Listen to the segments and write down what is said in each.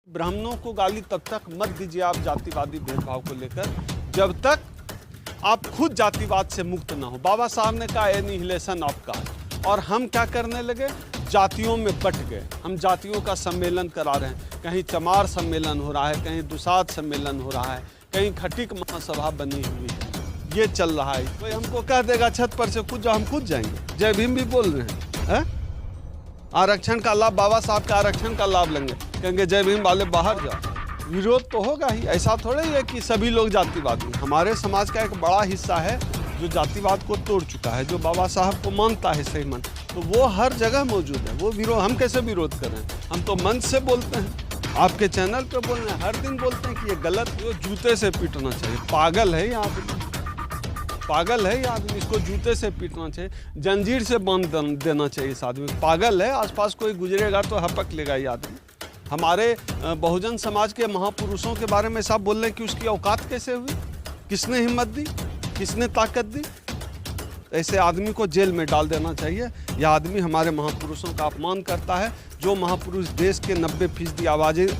ब्राह्मणों को गाली तब तक मत दीजिए आप जातिवादी भेदभाव को लेकर जब तक आप खुद जातिवाद से मुक्त ना हो। बाबा साहब ने कहा एनिहिलेशन ऑफ कास्ट, और हम क्या करने लगे, जातियों में बट गए। हम जातियों का सम्मेलन करा रहे हैं, कहीं चमार सम्मेलन हो रहा है, कहीं दुसाध सम्मेलन हो रहा है, कहीं खटीक महासभा बनी हुई है, ये चल रहा है। कोई हमको कह देगा छत पर से कूद जाओ, हम कूद जाएंगे। जय भीम भी बोल रहे हैं, आरक्षण का लाभ, बाबा साहब का आरक्षण का लाभ लेंगे, कहेंगे जय भीम वाले बाहर जाओ। विरोध तो होगा ही, ऐसा थोड़ा ही है कि सभी लोग जातिवादी। हमारे समाज का एक बड़ा हिस्सा है जो जातिवाद को तोड़ चुका है, जो बाबा साहब को मानता है सही मन, तो वो हर जगह मौजूद है। वो विरोध, हम कैसे विरोध कर रहे हैं? हम तो मंच से बोलते हैं, आपके चैनल पे बोल रहे हैं, हर दिन बोलते हैं कि ये गलत है, जूते से पीटना चाहिए। पागल है ये आदमी, पागल है ये आदमी, इसको जूते से पीटना चाहिए, जंजीर से बांध देना चाहिए इस आदमी। पागल है, आसपास कोई गुजरेगा तो हपक लेगा ये आदमी। हमारे बहुजन समाज के महापुरुषों के बारे में साहब बोल रहे हैं कि उसकी औकात कैसे हुई, किसने हिम्मत दी, किसने ताकत दी? ऐसे आदमी को जेल में डाल देना चाहिए। यह आदमी हमारे महापुरुषों का अपमान करता है। जो महापुरुष देश के 90%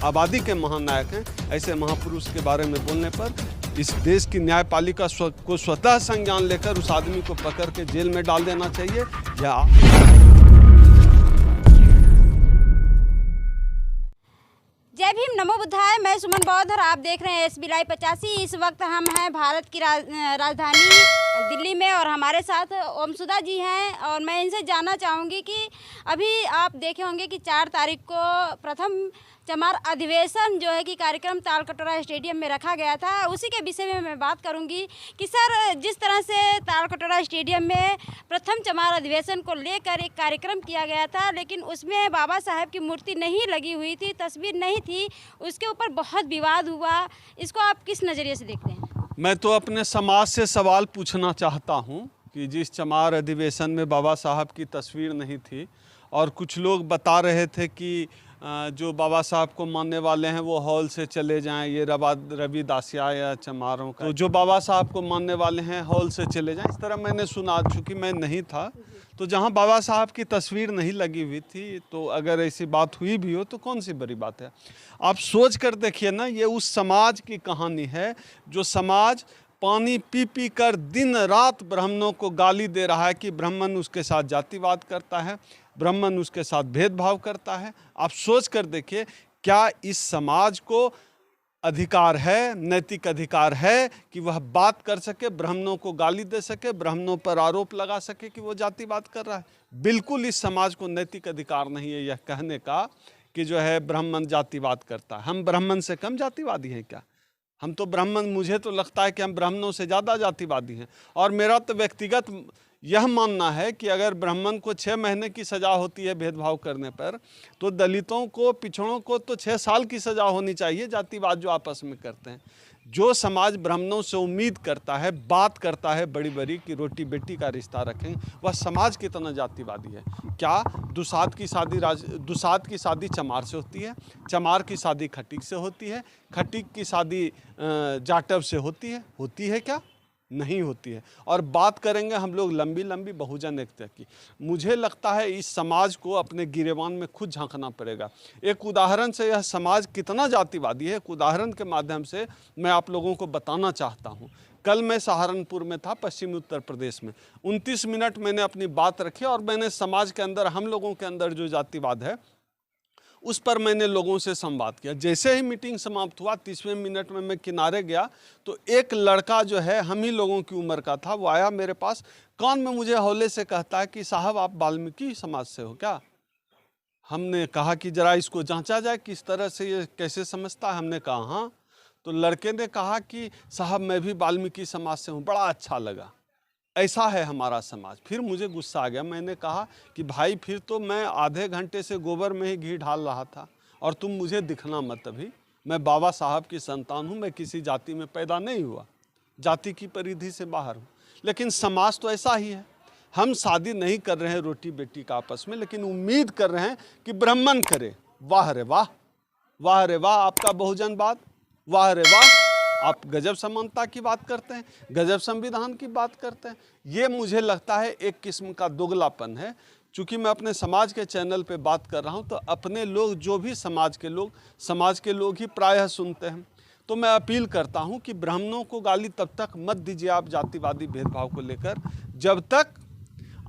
आबादी के महानायक हैं, ऐसे महापुरुष के बारे में बोलने पर इस देश की न्यायपालिका को स्वतः संज्ञान लेकर उस आदमी को पकड़ के जेल में डाल देना चाहिए। या जय भीम, नमो बुद्धाय। मैं सुमन बौद्ध और आप देख रहे हैं SB Live 85। इस वक्त हम हैं भारत की राजधानी दिल्ली में और हमारे साथ ओमसुधा जी हैं और मैं इनसे जानना चाहूँगी कि अभी आप देखे होंगे कि 4 तारीख को प्रथम चमार अधिवेशन जो है कि कार्यक्रम तालकटोरा स्टेडियम में रखा गया था। उसी के विषय में मैं बात करूंगी कि सर, जिस तरह से तालकटोरा स्टेडियम में प्रथम चमार अधिवेशन को लेकर एक कार्यक्रम किया गया था, लेकिन उसमें बाबा साहब की मूर्ति नहीं लगी हुई थी, तस्वीर नहीं थी, उसके ऊपर बहुत विवाद हुआ। इसको आप किस नज़रिए से देखते हैं? मैं तो अपने समाज से सवाल पूछना चाहता हूँ कि जिस चमार अधिवेशन में बाबा साहब की तस्वीर नहीं थी और कुछ लोग बता रहे थे कि जो बाबा साहब को मानने वाले हैं वो हॉल से चले जाएं, ये रविदासिया या चमारों का, तो जो बाबा साहब को मानने वाले हैं हॉल से चले जाएं, इस तरह मैंने सुना। चूँकि मैं नहीं था, तो जहां बाबा साहब की तस्वीर नहीं लगी हुई थी, तो अगर ऐसी बात हुई भी हो तो कौन सी बड़ी बात है? आप सोच कर देखिए ना, ये उस समाज की कहानी है जो समाज पानी पी पी कर दिन रात ब्राह्मणों को गाली दे रहा है कि ब्राह्मण उसके साथ जातिवाद करता है, ब्राह्मण उसके साथ भेदभाव करता है। आप सोच कर देखिए, क्या इस समाज को अधिकार है, नैतिक अधिकार है कि वह बात कर सके, ब्राह्मणों को गाली दे सके, ब्राह्मणों पर आरोप लगा सके कि वो जातिवाद कर रहा है? बिल्कुल इस समाज को नैतिक अधिकार नहीं है यह कहने का कि जो है ब्राह्मण जातिवाद करता है। हम ब्राह्मण से कम जातिवादी हैं क्या? हम तो ब्राह्मण, मुझे तो लगता है कि हम ब्राह्मणों से ज़्यादा जातिवादी हैं। और मेरा तो व्यक्तिगत यह मानना है कि अगर ब्राह्मण को 6 महीने की सज़ा होती है भेदभाव करने पर, तो दलितों को, पिछड़ों को तो 6 साल की सज़ा होनी चाहिए, जातिवाद जो आपस में करते हैं। जो समाज ब्राह्मणों से उम्मीद करता है, बात करता है बड़ी बड़ी कि रोटी बेटी का रिश्ता रखें, वह समाज कितना जातिवादी है? क्या दुसाध की शादी चमार से होती है, चमार की शादी खटीक से होती है, खटीक की शादी जाटव से होती है क्या? नहीं होती है। और बात करेंगे हम लोग लंबी लंबी बहुजन एकता की। मुझे लगता है इस समाज को अपने गिरेबान में खुद झांकना पड़ेगा। एक उदाहरण से यह समाज कितना जातिवादी है, एक उदाहरण के माध्यम से मैं आप लोगों को बताना चाहता हूँ। कल मैं सहारनपुर में था, पश्चिमी उत्तर प्रदेश में। 29 मिनट मैंने अपनी बात रखी और मैंने समाज के अंदर, हम लोगों के अंदर जो जातिवाद है उस पर मैंने लोगों से संवाद किया। जैसे ही मीटिंग समाप्त हुआ, 30वें मिनट में मैं किनारे गया तो एक लड़का जो है हम ही लोगों की उम्र का था, वो आया मेरे पास, कान में मुझे हौले से कहता है कि साहब आप वाल्मीकि समाज से हो क्या? हमने कहा कि ज़रा इसको जांचा जाए, किस तरह से ये कैसे समझता है। हमने कहा हाँ। तो लड़के ने कहा कि साहब मैं भी वाल्मीकि समाज से हूँ। बड़ा अच्छा लगा, ऐसा है हमारा समाज। फिर मुझे गुस्सा आ गया, मैंने कहा कि भाई फिर तो मैं आधे घंटे से गोबर में ही घी डाल रहा था और तुम मुझे दिखना मत। अभी मैं बाबा साहब की संतान हूँ, मैं किसी जाति में पैदा नहीं हुआ, जाति की परिधि से बाहर हूँ। लेकिन समाज तो ऐसा ही है। हम शादी नहीं कर रहे हैं रोटी बेटी का आपस में, लेकिन उम्मीद कर रहे हैं कि ब्राह्मण करे। वाह रे वाह, वाह रे वाह आपका बहुजनवाद, वाह रे वाह आप गजब समानता की बात करते हैं, गजब संविधान की बात करते हैं। ये मुझे लगता है एक किस्म का दोगलापन है। चूँकि मैं अपने समाज के चैनल पे बात कर रहा हूँ, तो अपने लोग जो भी समाज के लोग ही प्रायः सुनते हैं। तो मैं अपील करता हूँ कि ब्राह्मणों को गाली तब तक मत दीजिए आप जातिवादी भेदभाव को लेकर, जब तक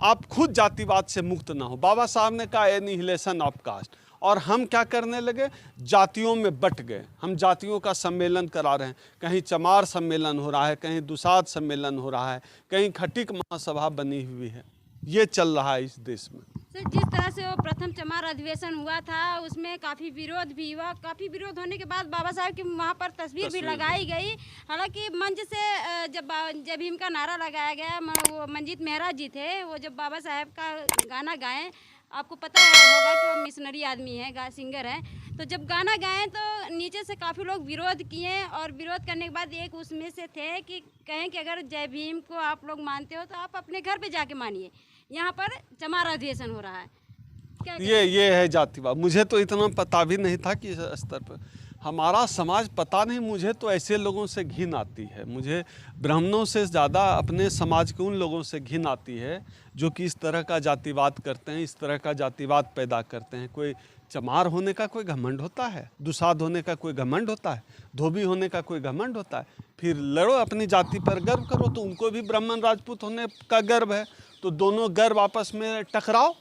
आप खुद जातिवाद से मुक्त ना हो। बाबा साहब ने कहा एनिहिलेशन ऑफ कास्ट, और हम क्या करने लगे, जातियों में बट गए। हम जातियों का सम्मेलन करा रहे हैं, कहीं चमार सम्मेलन हो रहा है, कहीं दुसाध सम्मेलन हो रहा है, कहीं खटिक महासभा बनी हुई है। ये चल रहा है इस देश में। सर, जिस तरह से वो प्रथम चमार अधिवेशन हुआ था उसमें काफ़ी विरोध भी हुआ। काफ़ी विरोध होने के बाद बाबा साहब की वहाँ पर तस्वीर भी लगाई गई। हालांकि मंच से जब भीम का नारा लगाया गया, वो मंजीत मेहरा जी थे, वो जब बाबा साहब का गाना गाएं, आपको पता होगा कि वो मिशनरी आदमी है, सिंगर है, तो जब गाना गाएं तो नीचे से काफ़ी लोग विरोध किए, और विरोध करने के बाद एक उसमें से थे कि कहें कि अगर जय भीम को आप लोग मानते हो तो आप अपने घर पे जाके मानिए, यहाँ पर चमार अधिवेशन हो रहा है। क्या ये है जातिवाद। मुझे तो इतना पता भी नहीं था कि इस स्तर पर हमारा समाज, पता नहीं, मुझे तो ऐसे लोगों से घिन आती है। मुझे ब्राह्मणों से ज़्यादा अपने समाज के उन लोगों से घिन आती है जो कि इस तरह का जातिवाद करते हैं, इस तरह का जातिवाद पैदा करते हैं। कोई चमार होने का कोई घमंड होता है, दुसाध होने का कोई घमंड होता है, धोबी होने का कोई घमंड होता है? फिर लड़ो, अपनी जाति पर गर्व करो। तो उनको भी ब्राह्मण राजपूत होने का गर्व है, तो दोनों गर्व आपस में टकराओ,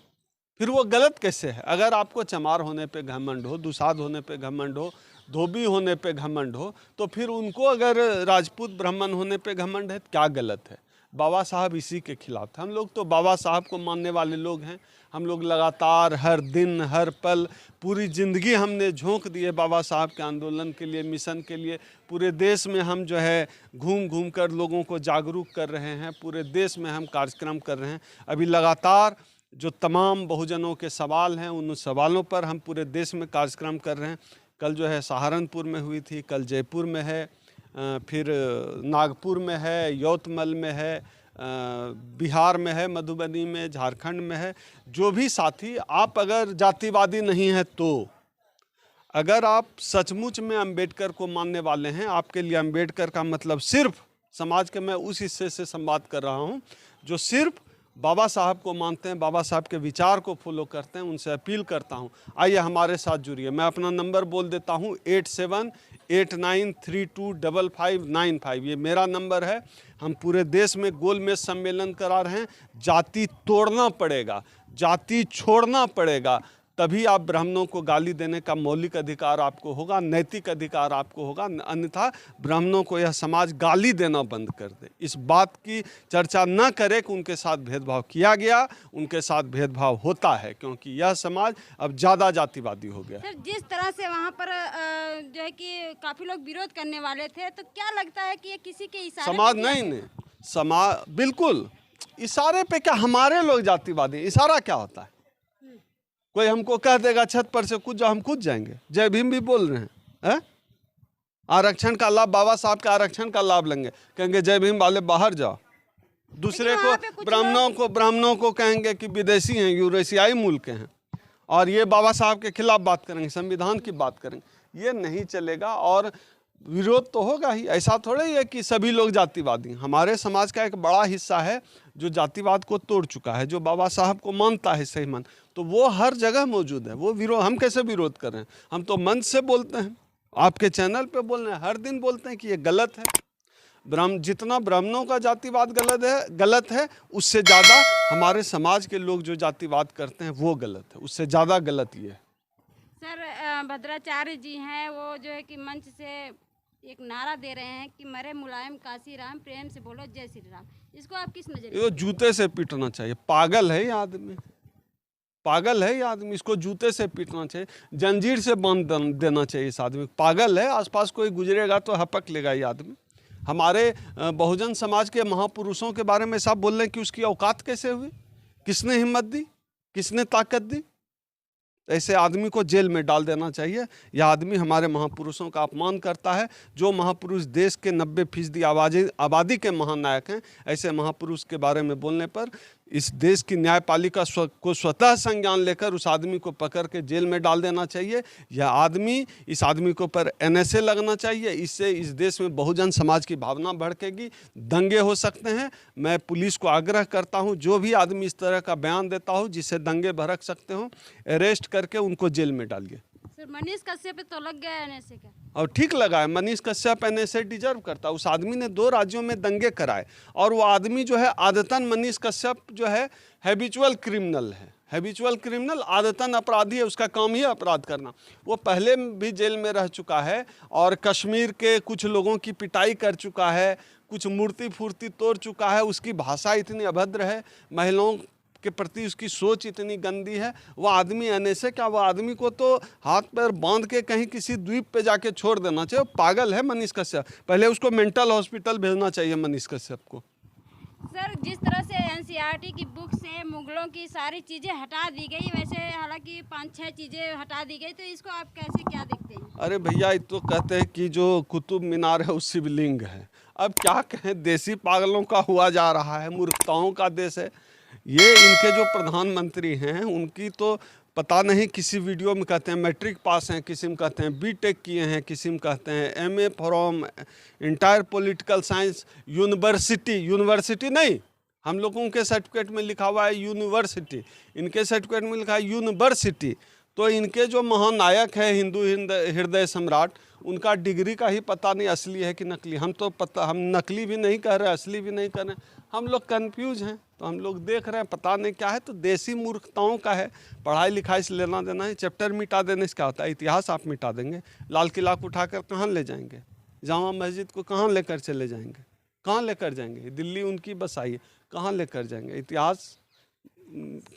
फिर वो गलत कैसे है? अगर आपको चमार होने पे घमंड हो, दुसाध होने पे घमंड हो, धोबी होने पे घमंड हो, तो फिर उनको अगर राजपूत ब्राह्मण होने पे घमंड है, क्या गलत है? बाबा साहब इसी के खिलाफ थे। हम लोग तो बाबा साहब को मानने वाले लोग हैं। हम लोग लगातार हर दिन हर पल पूरी ज़िंदगी हमने झोंक दिए बाबा साहब के आंदोलन के लिए, मिशन के लिए। पूरे देश में हम जो है घूम घूम कर लोगों को जागरूक कर रहे हैं, पूरे देश में हम कार्यक्रम कर रहे हैं। अभी लगातार जो तमाम बहुजनों के सवाल हैं, उन सवालों पर हम पूरे देश में कार्यक्रम कर रहे हैं। कल जो है सहारनपुर में हुई थी, कल जयपुर में है, फिर नागपुर में है, यवतमाल में है, बिहार में है, मधुबनी में, झारखंड में है। जो भी साथी, आप अगर जातिवादी नहीं हैं, तो अगर आप सचमुच में अंबेडकर को मानने वाले हैं, आपके लिए अंबेडकर का मतलब सिर्फ समाज के, मैं उस हिस्से से संवाद कर रहा हूं जो सिर्फ बाबा साहब को मानते हैं, बाबा साहब के विचार को फॉलो करते हैं, उनसे अपील करता हूं, आइए हमारे साथ जुड़िए। मैं अपना नंबर बोल देता हूं, 8789325595। ये मेरा नंबर है। हम पूरे देश में गोलमेज सम्मेलन करा रहे हैं। जाति तोड़ना पड़ेगा, जाति छोड़ना पड़ेगा, तभी आप ब्राह्मणों को गाली देने का मौलिक अधिकार आपको होगा, नैतिक अधिकार आपको होगा। अन्यथा ब्राह्मणों को यह समाज गाली देना बंद कर दे। इस बात की चर्चा न करे कि उनके साथ भेदभाव किया गया, उनके साथ भेदभाव होता है, क्योंकि यह समाज अब ज़्यादा जातिवादी हो गया। सर, जिस तरह से वहाँ पर जो है कि काफ़ी लोग विरोध करने वाले थे, तो क्या लगता है कि ये किसी के इशारे समाज नहीं, समाज बिल्कुल इशारे पे क्या, हमारे लोग जातिवादी। इशारा क्या होता है? कोई हमको कह देगा छत पर से कूद जाओ, हम कूद जाएंगे। जय भीम भी बोल रहे हैं, आरक्षण का लाभ, बाबा साहब के आरक्षण का लाभ लेंगे, कहेंगे जय भीम वाले बाहर जाओ। दूसरे को ब्राह्मणों को कहेंगे कि विदेशी हैं, यूरेशियाई मूल के हैं, और ये बाबा साहब के खिलाफ बात करेंगे, संविधान की बात करेंगे। ये नहीं चलेगा, और विरोध तो होगा ही। ऐसा थोड़ा ही है कि सभी लोग जातिवादी। हमारे समाज का एक बड़ा हिस्सा है जो जातिवाद को तोड़ चुका है, जो बाबा साहब को मानता है सही मन, तो वो हर जगह मौजूद है। वो विरोध, हम कैसे विरोध कर रहे हैं? हम तो मंच से बोलते हैं, आपके चैनल पे बोल रहे हैं, हर दिन बोलते हैं कि ये गलत है। जितना ब्राह्मणों का जातिवाद गलत है, उससे ज़्यादा हमारे समाज के लोग जो जातिवाद करते हैं वो गलत है, उससे ज़्यादा गलत ये है। सर, भद्राचार्य जी हैं, वो जो है कि मंच से एक नारा दे रहे हैं कि मरे मुलायम काशी राम, प्रेम से बोलो जय श्री राम। इसको आप किस नजरिए? ये जूते से पीटना चाहिए। पागल है ये आदमी, पागल है ये आदमी। इसको जूते से पीटना चाहिए, जंजीर से बांध देना चाहिए इस आदमी। पागल है, आसपास कोई गुजरेगा तो हपक लेगा ये आदमी। हमारे बहुजन समाज के महापुरुषों के बारे में सब बोल रहे हैं कि उसकी औकात कैसे हुई, किसने हिम्मत दी, किसने ताकत दी? ऐसे आदमी को जेल में डाल देना चाहिए। यह आदमी हमारे महापुरुषों का अपमान करता है। जो महापुरुष देश के 90% आबादी के महानायक हैं, ऐसे महापुरुष के बारे में बोलने पर इस देश की न्यायपालिका को स्वतः संज्ञान लेकर उस आदमी को पकड़ के जेल में डाल देना चाहिए। इस आदमी को पर NSA लगना चाहिए। इससे इस देश में बहुजन समाज की भावना भड़केगी, दंगे हो सकते हैं। मैं पुलिस को आग्रह करता हूं, जो भी आदमी इस तरह का बयान देता हो जिससे दंगे भड़क सकते हो, अरेस्ट करके उनको जेल में डालिए। सर मनीष कश्यप पे तो लग गया NSA का, और ठीक लगा है, मनीष कश्यप NSA डिजर्व करता है। उस आदमी ने 2 राज्यों में दंगे कराए, और वो आदमी जो है आदतन, मनीष कश्यप जो है हैबिचुअल क्रिमिनल है। हैबिचुअल क्रिमिनल आदतन अपराधी है, उसका काम ही अपराध करना। वो पहले भी जेल में रह चुका है और कश्मीर के कुछ लोगों की पिटाई कर चुका है, कुछ मूर्ति फूर्ति तोड़ चुका है। उसकी भाषा इतनी अभद्र है, महिलाओं के प्रति उसकी सोच इतनी गंदी है। वो आदमी NSA क्या, वो आदमी को तो हाथ पैर बांध के कहीं किसी द्वीप पे जाके छोड़ देना चाहिए। पागल है मनीष कश्यप, पहले उसको मेंटल हॉस्पिटल भेजना चाहिए मनीष कश्यप को। सर जिस तरह से NCERT की बुक से मुगलों की सारी चीज़ें हटा दी गई, वैसे हालांकि 5-6 चीज़ें हटा दी गई, तो इसको आप कैसे क्या देखते हैं? अरे भैया, ये तो कहते हैं कि जो कुतुब मीनार है वो शिवलिंग है। अब क्या कहें, देसी पागलों का हुआ जा रहा है, मूर्खताओं का देश है ये। इनके जो प्रधानमंत्री हैं उनकी तो पता नहीं, किसी वीडियो में कहते हैं मैट्रिक पास हैं, किसी में कहते हैं B.Tech किए हैं, किसी में कहते हैं MA from entire political science university नहीं, हम लोगों के सर्टिफिकेट में लिखा हुआ है यूनिवर्सिटी, इनके सर्टिफिकेट में लिखा है यूनिवर्सिटी। तो इनके जो महानायक है हिंदू हृदय सम्राट, उनका डिग्री का ही पता नहीं असली है कि नकली। हम नकली भी नहीं कह रहे, असली भी नहीं कह रहे, हम लोग कंफ्यूज हैं। तो हम लोग देख रहे हैं पता नहीं क्या है। तो देसी मूर्खताओं का है, पढ़ाई लिखाई से लेना देना है। चैप्टर मिटा देने से क्या होता है? इतिहास आप मिटा देंगे, लाल किला को उठाकर कहाँ ले जाएंगे? जामा मस्जिद को कहाँ लेकर चले जाएंगे? कहाँ लेकर जाएंगे? दिल्ली उनकी बसाई है, कहाँ लेकर जाएंगे? इतिहास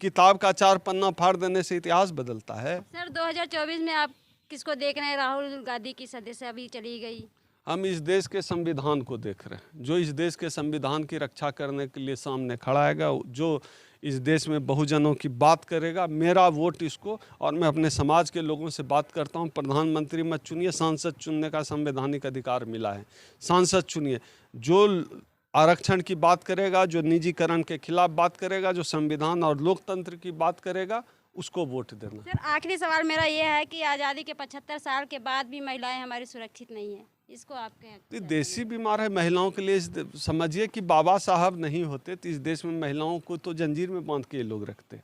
किताब का 4 पन्ना फाड़ देने से इतिहास बदलता है? सर 2024 में आप किसको देख रहे हैं? राहुल गांधी की सदस्य अभी चली गई। हम इस देश के संविधान को देख रहे हैं, जो इस देश के संविधान की रक्षा करने के लिए सामने खड़ा है, जो इस देश में बहुजनों की बात करेगा। मेरा वोट इसको, और मैं अपने समाज के लोगों से बात करता हूं, प्रधानमंत्री मत चुनिए, सांसद चुनने का संवैधानिक अधिकार मिला है, सांसद चुनिए। जो आरक्षण की बात करेगा, जो निजीकरण के खिलाफ बात करेगा, जो संविधान और लोकतंत्र की बात करेगा, उसको वोट देना। सर आखिरी सवाल मेरा ये है कि आज़ादी के 75 साल के बाद भी महिलाएं हमारी सुरक्षित नहीं है, इसको आप क्या? देसी बीमार है महिलाओं के लिए। समझिए कि बाबा साहब नहीं होते तो इस देश में महिलाओं को तो जंजीर में बांध के ये लोग रखते।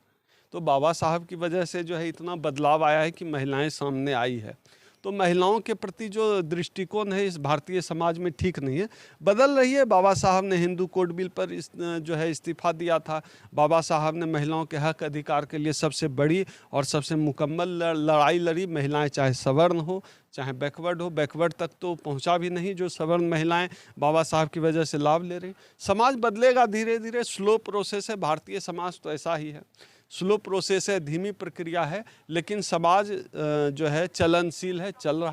तो बाबा साहब की वजह से जो है इतना बदलाव आया है कि महिलाएं सामने आई है। तो महिलाओं के प्रति जो दृष्टिकोण है इस भारतीय समाज में ठीक नहीं है, बदल रही है। बाबा साहब ने हिंदू कोड बिल पर जो है इस्तीफा दिया था। बाबा साहब ने महिलाओं के हक अधिकार के लिए सबसे बड़ी और सबसे मुकम्मल लड़ाई लड़ी। महिलाएं चाहे सवर्ण हो चाहे बैकवर्ड हो, बैकवर्ड तक तो पहुंचा भी नहीं जो सवर्ण महिलाएं बाबा साहब की वजह से लाभ ले रही। समाज बदलेगा धीरे धीरे, स्लो प्रोसेस है। भारतीय समाज तो ऐसा ही है, स्लो प्रोसेस है, धीमी प्रक्रिया है, लेकिन समाज जो है चलनशील है, चल रहा है।